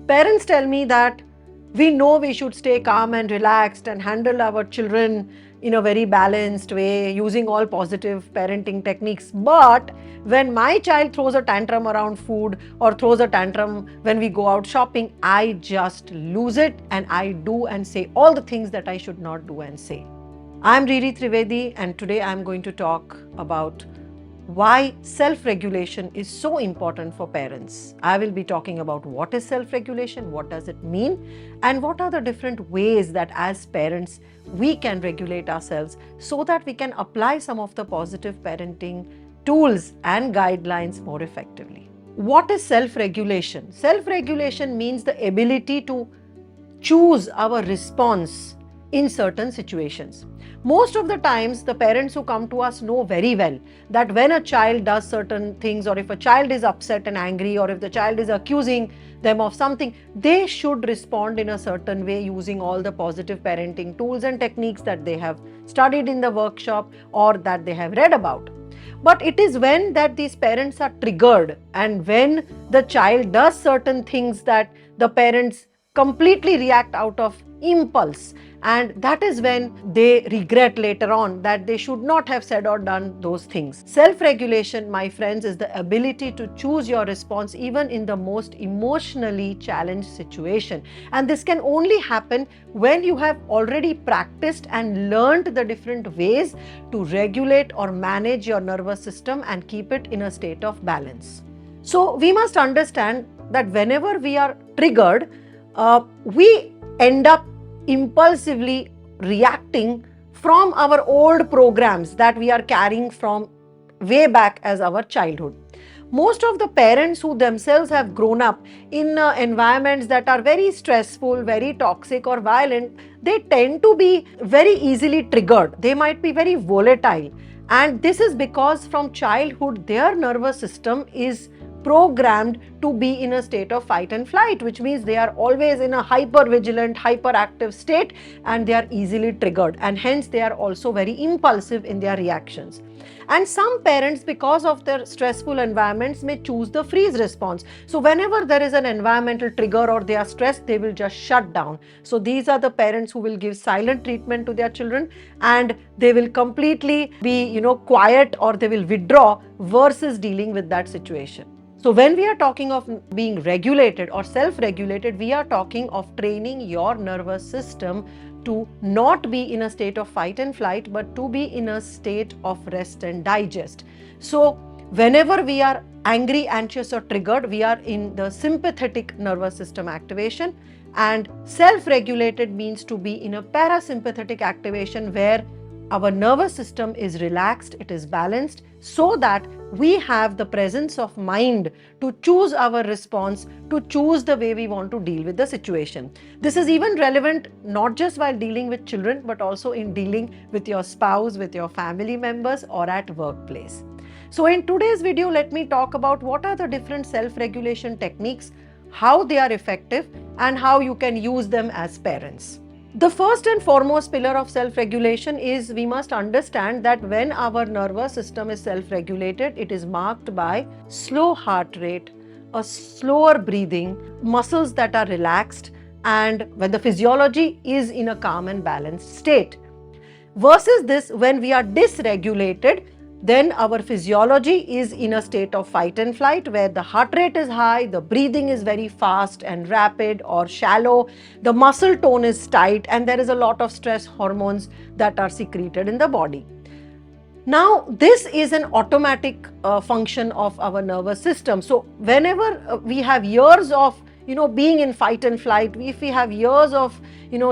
Parents tell me that we know we should stay calm and relaxed and handle our children in a very balanced way using all positive parenting techniques. But when my child throws a tantrum around food or throws a tantrum when we go out shopping, I just lose it and I do and say all the things that I should not do and say. I'm Riri Trivedi, and today I'm going to talk about why self-regulation is so important for parents. I will be talking about what is self-regulation, what does it mean, and what are the different ways that as parents we can regulate ourselves so that we can apply some of the positive parenting tools and guidelines more effectively. What is self-regulation? Self-regulation means the ability to choose our response in certain situations. Most of the times, the parents who come to us know very well that when a child does certain things, or if a child is upset and angry, or if the child is accusing them of something, they should respond in a certain way using all the positive parenting tools and techniques that they have studied in the workshop or that they have read about. But it is when that these parents are triggered and when the child does certain things that the parents completely react out of impulse, and that is when they regret later on that they should not have said or done those things. Self-regulation, my friends, is the ability to choose your response even in the most emotionally challenged situation. And this can only happen when you have already practiced and learned the different ways to regulate or manage your nervous system and keep it in a state of balance. So we must understand that whenever we are triggered, we end up impulsively reacting from our old programs that we are carrying from way back as our childhood. Most of the parents who themselves have grown up in environments that are very stressful, very toxic or violent, they tend to be very easily triggered. They might be very volatile. And this is because from childhood, their nervous system is programmed to be in a state of fight and flight, which means they are always in a hyper vigilant, hyperactive state, and they are easily triggered, and hence they are also very impulsive in their reactions. And some parents, because of their stressful environments, may choose the freeze response. So whenever there is an environmental trigger or they are stressed, they will just shut down. So these are the parents who will give silent treatment to their children, and they will completely be, quiet, or they will withdraw versus dealing with that situation. So when we are talking of being regulated or self-regulated, we are talking of training your nervous system to not be in a state of fight and flight, but to be in a state of rest and digest. So whenever we are angry, anxious or triggered, we are in the sympathetic nervous system activation, and self-regulated means to be in a parasympathetic activation where our nervous system is relaxed, it is balanced, so that we have the presence of mind to choose our response, to choose the way we want to deal with the situation. This is even relevant not just while dealing with children, but also in dealing with your spouse, with your family members, or at workplace. So in today's video, let me talk about what are the different self-regulation techniques, how they are effective, and how you can use them as parents. The first and foremost pillar of self-regulation is we must understand that when our nervous system is self-regulated, it is marked by slow heart rate, a slower breathing, muscles that are relaxed, and when the physiology is in a calm and balanced state. Versus this, when we are dysregulated, then our physiology is in a state of fight and flight where the heart rate is high, the breathing is very fast and rapid or shallow, the muscle tone is tight, and there is a lot of stress hormones that are secreted in the body. Now, this is an automatic function of our nervous system. So, whenever we have years of being in fight and flight, if we have years of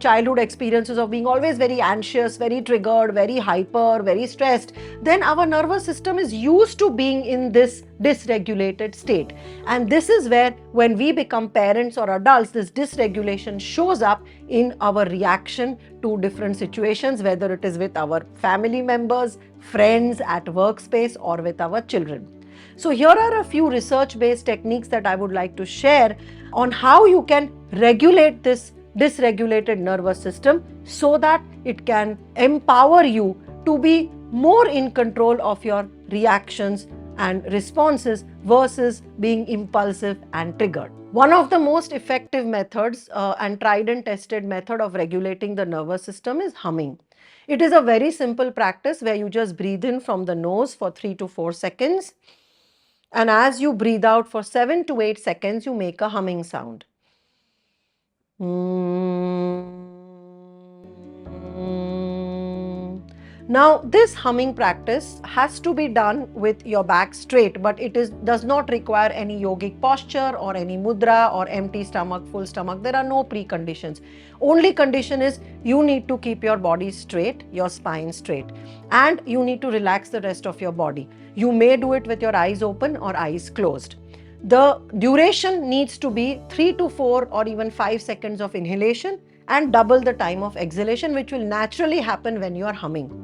childhood experiences of being always very anxious, very triggered, very hyper, very stressed, then our nervous system is used to being in this dysregulated state. And this is where, when we become parents or adults, this dysregulation shows up in our reaction to different situations, whether it is with our family members, friends, at workspace, or with our children. So here are a few research-based techniques that I would like to share on how you can regulate this dysregulated nervous system so that it can empower you to be more in control of your reactions and responses versus being impulsive and triggered. One of the most effective methods and tried and tested method of regulating the nervous system is humming. It is a very simple practice where you just breathe in from the nose for 3 to 4 seconds, and as you breathe out for 7 to 8 seconds, you make a humming sound. Now, this humming practice has to be done with your back straight, but it does not require any yogic posture or any mudra or empty stomach, full stomach. There are no preconditions. Only condition is you need to keep your body straight, your spine straight, and you need to relax the rest of your body. You may do it with your eyes open or eyes closed. The duration needs to be 3 to 4 or even 5 seconds of inhalation and double the time of exhalation, which will naturally happen when you are humming.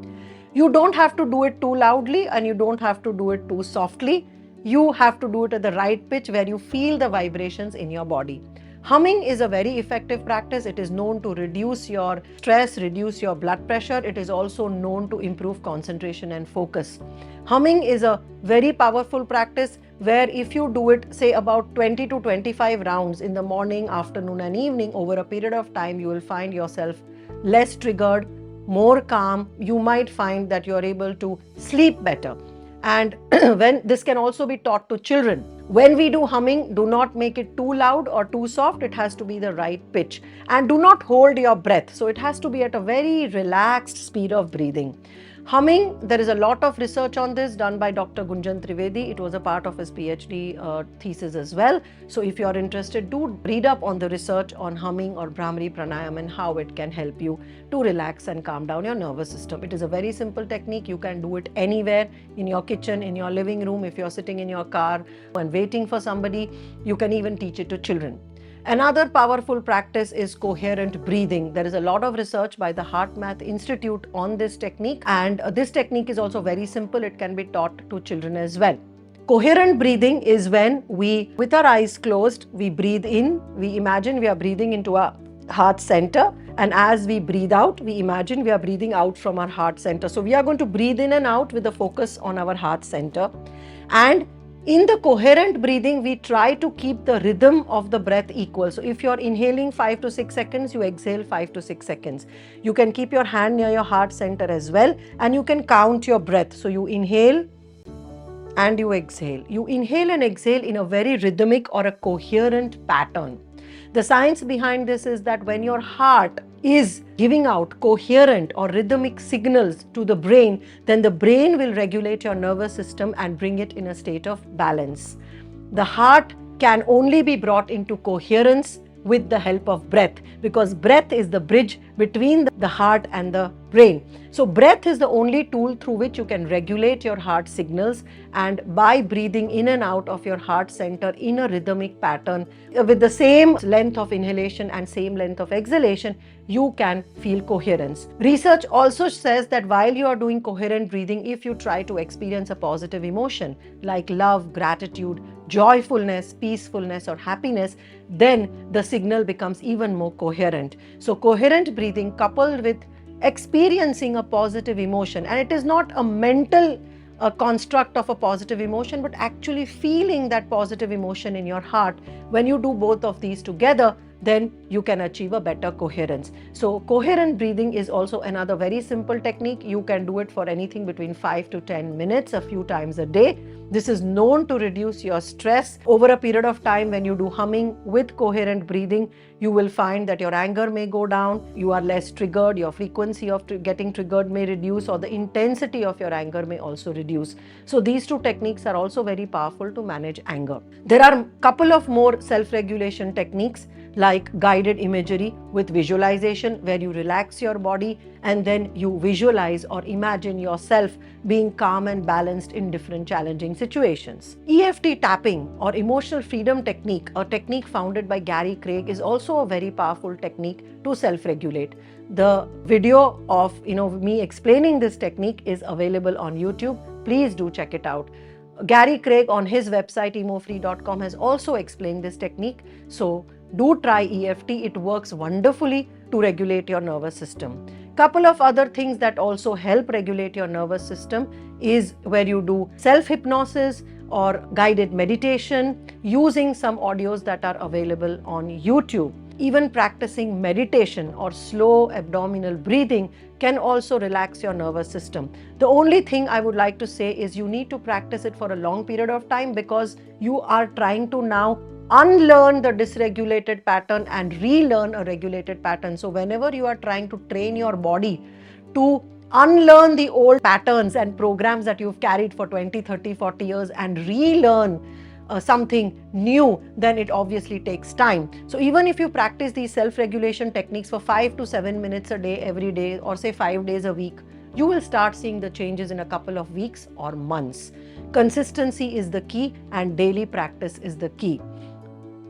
You don't have to do it too loudly and you don't have to do it too softly. You have to do it at the right pitch where you feel the vibrations in your body. Humming is a very effective practice. It is known to reduce your stress, reduce your blood pressure. It is also known to improve concentration and focus. Humming is a very powerful practice where if you do it, say about 20 to 25 rounds in the morning, afternoon and evening, over a period of time, you will find yourself less triggered, more calm. You might find that you are able to sleep better. And when this can also be taught to children. When we do humming, do not make it too loud or too soft. It has to be the right pitch. And do not hold your breath. So it has to be at a very relaxed speed of breathing. Humming, there is a lot of research on this done by Dr. Riri Trivedi. It was a part of his PhD thesis as well. So if you are interested, do read up on the research on humming or Brahmari Pranayam and how it can help you to relax and calm down your nervous system. It is a very simple technique. You can do it anywhere, in your kitchen, in your living room, if you're sitting in your car and waiting for somebody. You can even teach it to children. Another powerful practice is coherent breathing. There is a lot of research by the HeartMath Institute on this technique, and this technique is also very simple. It can be taught to children as well. Coherent breathing is when we, with our eyes closed, we breathe in. We imagine we are breathing into our heart center, and as we breathe out, we imagine we are breathing out from our heart center. So we are going to breathe in and out with the focus on our heart center, and in the coherent breathing, we try to keep the rhythm of the breath equal. So if you're inhaling 5 to 6 seconds, you exhale 5 to 6 seconds. You can keep your hand near your heart center as well, and you can count your breath. So you inhale and you exhale. You inhale and exhale in a very rhythmic or a coherent pattern. The science behind this is that when your heart is giving out coherent or rhythmic signals to the brain, then the brain will regulate your nervous system and bring it in a state of balance. The heart can only be brought into coherence with the help of breath, because breath is the bridge between the heart and the brain. So breath is the only tool through which you can regulate your heart signals, and by breathing in and out of your heart center in a rhythmic pattern with the same length of inhalation and same length of exhalation, you can feel coherence. Research also says that while you are doing coherent breathing, if you try to experience a positive emotion like love, gratitude, joyfulness, peacefulness or happiness, then the signal becomes even more coherent. So coherent breathing coupled with experiencing a positive emotion, and it is not a mental construct of a positive emotion, but actually feeling that positive emotion in your heart. When you do both of these together, then you can achieve a better coherence. So coherent breathing is also another very simple technique. You can do it for anything between 5 to 10 minutes a few times a day. This is known to reduce your stress. Over a period of time, when you do humming with coherent breathing, you will find that your anger may go down, you are less triggered, your frequency of getting triggered may reduce, or the intensity of your anger may also reduce. So these two techniques are also very powerful to manage anger. There are a couple of more self-regulation techniques like guided imagery with visualization, where you relax your body and then you visualize or imagine yourself being calm and balanced in different challenging situations. EFT tapping or emotional freedom technique, a technique founded by Gary Craig, is also a very powerful technique to self-regulate. The video of me explaining this technique is available on YouTube. Please do check it out. Gary Craig on his website emofree.com has also explained this technique. So do try EFT. It works wonderfully to regulate your nervous system. Couple of other things that also help regulate your nervous system is where you do self-hypnosis or guided meditation using some audios that are available on YouTube. Even practicing meditation or slow abdominal breathing can also relax your nervous system. The only thing I would like to say is you need to practice it for a long period of time, because you are trying to now unlearn the dysregulated pattern and relearn a regulated pattern. So whenever you are trying to train your body to unlearn the old patterns and programs that you've carried for 20, 30, 40 years and relearn something new, then it obviously takes time. So even if you practice these self-regulation techniques for 5 to 7 minutes a day every day, or say 5 days a week, you will start seeing the changes in a couple of weeks or months. Consistency is the key, and daily practice is the key.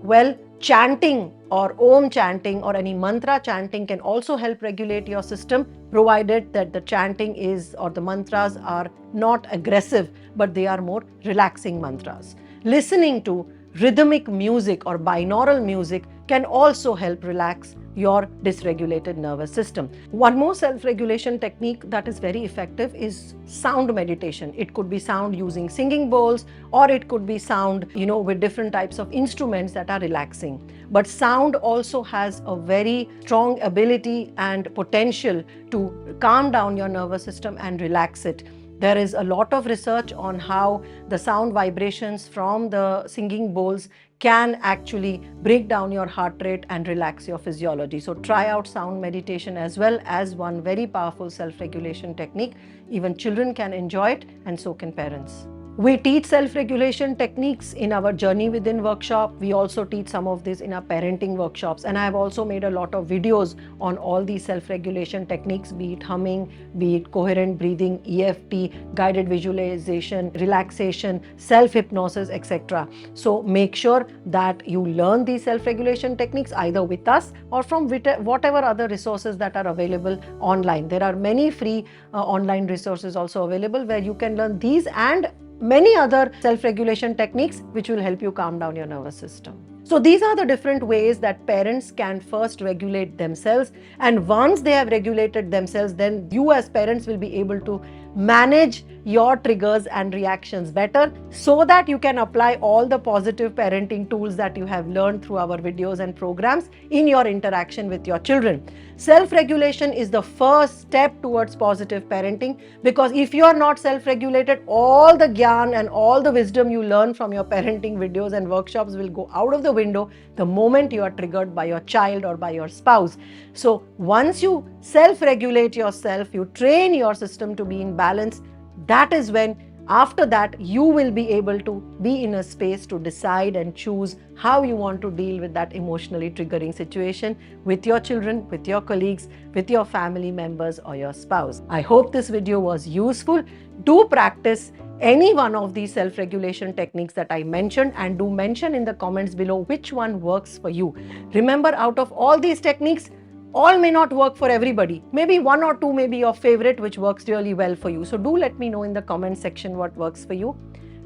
Well, chanting or Om chanting or any mantra chanting can also help regulate your system, provided that the chanting is, or the mantras are not aggressive, but they are more relaxing mantras. Listening to rhythmic music or binaural music can also help relax your dysregulated nervous system. One more self-regulation technique that is very effective is sound meditation. It could be sound using singing bowls, or it could be sound, with different types of instruments that are relaxing. But sound also has a very strong ability and potential to calm down your nervous system and relax it. There is a lot of research on how the sound vibrations from the singing bowls can actually break down your heart rate and relax your physiology. So try out sound meditation as well as one very powerful self-regulation technique. Even children can enjoy it, and so can parents. We teach self-regulation techniques in our Journey Within workshop. We also teach some of this in our parenting workshops. And I have also made a lot of videos on all these self-regulation techniques, be it humming, be it coherent breathing, EFT, guided visualization, relaxation, self-hypnosis, etc. So make sure that you learn these self-regulation techniques either with us or from whatever other resources that are available online. There are many free online resources also available where you can learn these and many other self-regulation techniques which will help you calm down your nervous system. So these are the different ways that parents can first regulate themselves, and once they have regulated themselves, then you as parents will be able to manage your triggers and reactions better, so that you can apply all the positive parenting tools that you have learned through our videos and programs in your interaction with your children. Self-regulation is the first step towards positive parenting, because if you are not self-regulated, all the gyan and all the wisdom you learn from your parenting videos and workshops will go out of the window the moment you are triggered by your child or by your spouse. So once you self-regulate yourself, you train your system to be in balance, that is when after that you will be able to be in a space to decide and choose how you want to deal with that emotionally triggering situation with your children, with your colleagues, with your family members or your spouse. I hope this video was useful. Do practice any one of these self-regulation techniques that I mentioned, and do mention in the comments below which one works for you. Remember, out of all these techniques, all may not work for everybody. Maybe one or two may be your favorite, which works really well for you. So do let me know in the comment section what works for you.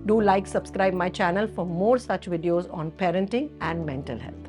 Do like, subscribe my channel for more such videos on parenting and mental health.